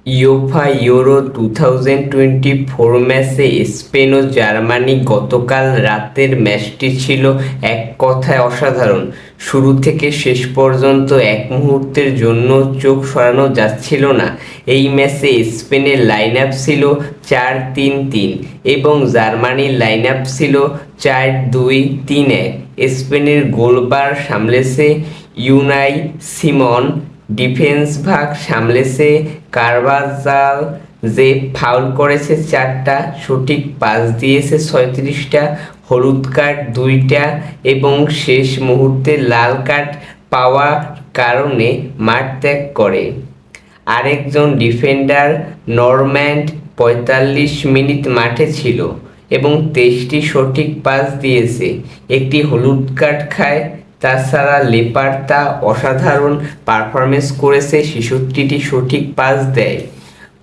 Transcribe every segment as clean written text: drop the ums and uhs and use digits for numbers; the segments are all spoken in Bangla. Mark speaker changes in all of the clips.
Speaker 1: ইউফা ইউরো 2024 ম্যাচে স্পেন ও জার্মানি। গতকাল রাতের ম্যাচটি ছিল এক কথায় অসাধারণ। শুরু থেকে শেষ পর্যন্ত এক মুহূর্তের জন্য চোখ সরানো যাচ্ছিল না। এই ম্যাচে স্পেনের লাইন আপ ছিল 4-3-3 এবং জার্মানির লাইন আপ ছিল 4-2-3-1। স্পেনের গোলবার সামলেছে ইউনাই সিমন, ডিফেন্স ভাগ সামলেছে কারভাজাল, যে ফাউল করেছে 4টা, সঠিক পাস দিয়েছে 36টা, হলুদ কার্ড 2টা এবং শেষ মুহূর্তে লাল কার্ড পাওয়ার কারণে মাঠ ত্যাগ করে। আরেকজন ডিফেন্ডার নরম্যান্ড 45 মিনিট মাঠে ছিল এবং 23টি সঠিক পাস দিয়েছে, একটি হলুদ কার্ড খায়। তাছাড়া লেপার্তা অসাধারণ পারফরমেন্স করেছে, 66টি সঠিক পাস দেয়।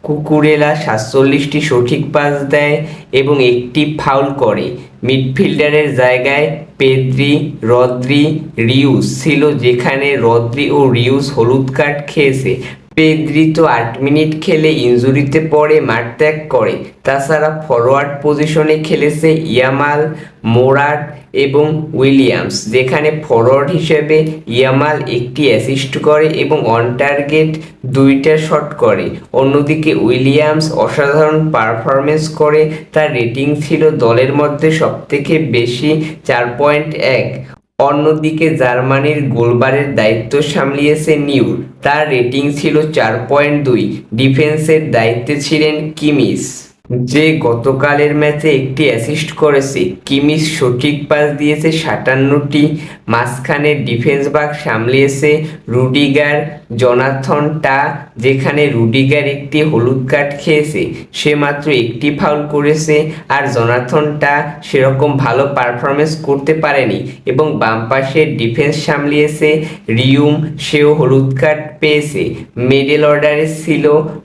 Speaker 1: কুকুরেলা 47টি সঠিক পাস দেয় এবং একটি ফাউল করে। মিডফিল্ডারের জায়গায় পেদ্রি, রদ্রি, রিউস ছিল, যেখানে রদ্রি ও রিউস হলুদ কার্ড খেয়েছে। পেদ্রি তো 8 মিনিট খেলে ইনজুরিতে পড়ে মাঠ ত্যাগ করে। তাছাড়া ফরওয়ার্ড পজিশনে খেলেছে ইয়ামাল, মোরাট এবং উইলিয়ামস, যেখানে ফরওয়ার্ড হিসেবে ইয়ামাল একটি অ্যাসিস্ট করে এবং অন টার্গেট 2টা শট করে। অন্যদিকে উইলিয়ামস অসাধারণ পারফরমেন্স করে, তার রেটিং ছিল দলের মধ্যে সবথেকে বেশি 4.1। অন্যদিকে জার্মানির গোলবারের দায়িত্ব সামলিয়েছে নিউর, তার রেটিং ছিল 4.2। ডিফেন্সের দায়িত্বে ছিলেন কিমিস, যে গতকালের ম্যাচে একটি অ্যাসিস্ট করেছে। কিমিস সঠিক পাস দিয়েছে 57টি। মাঝখানে ডিফেন্স ভাগ সামলিয়েছে রুডিগার, জোনাথন টা, যেখানে রুডিগার একটি হলুদ কার্ড খেয়েছে, সে মাত্র একটি ফাউল করেছে, আর জোনাথন টা সেরকম ভালো পারফরমেন্স করতে পারেনি। এবং বাম পাশের ডিফেন্স সামলিয়েছে রিউম, সেও হলুদ কার্ড পেয়েছে। মিডল অর্ডারে ছিল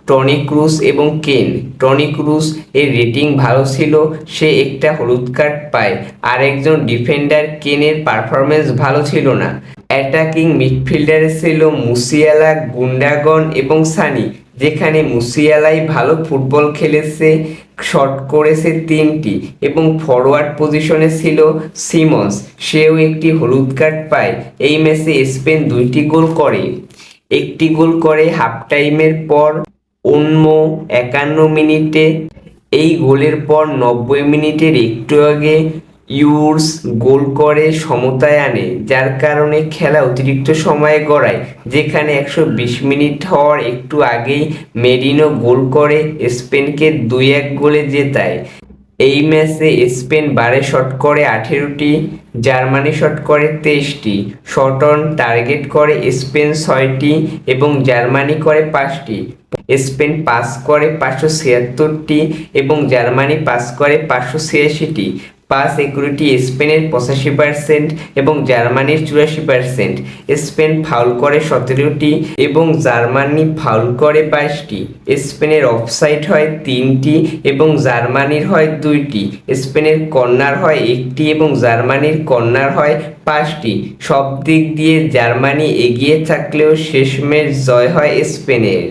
Speaker 1: টনি ক্রুস এবং কেন। টনি ক্রুস এর রেটিং ভালো ছিল, সে একটা হলুদ কার্ড পায়। আরেকজন ডিফেন্ডার কেনের পারফরমেন্স ভালো ছিল না। অ্যাটাকিং মিডফিল্ডারে ছিল মুসিয়ালা, গুন্ডাগন এবং সানি, যেখানে মুসিয়ালাই ভালো ফুটবল খেলেছে, শট করেছে 3টি এবং ফরওয়ার্ড পজিশনে ছিল সিমন্স, সেও একটি হলুদ কার্ড পায়। এই ম্যাচে স্পেন 2টি গোল করে, একটি গোল করে হাফ টাইমের পর অন্য 51 মিনিটে। এই গোলের পর 90 মিনিটের একটু আগে ইউর্স গোল করে সমতায় আনে, যার কারণে খেলা অতিরিক্ত সময়ে গড়ায়, যেখানে 120 মিনিট হওয়ার একটু আগেই মেরিনো গোল করে স্পেনকে 2-1 গোলে জেতায়। এই ম্যাচে স্পেন 12 শট করে 18টি, জার্মানি শট করে 23টি। শট অন টার্গেট করে স্পেন 6টি এবং জার্মানি করে 5টি। স্পেন পাস করে 576টি এবং জার্মানি পাস করে 586টি। পাস একুরেটি স্পেনের 85% এবং জার্মানির 84%। স্পেন ফাউল করে 17টি এবং জার্মানি ফাউল করে 22টি। স্পেনের অফসাইড হয় 3টি এবং জার্মানির হয় 2টি। স্পেনের কর্নার হয় 1টি এবং জার্মানির কর্নার হয় 5টি। সব দিক দিয়ে জার্মানি এগিয়ে থাকলেও শেষমেশ জয় হয় স্পেনের।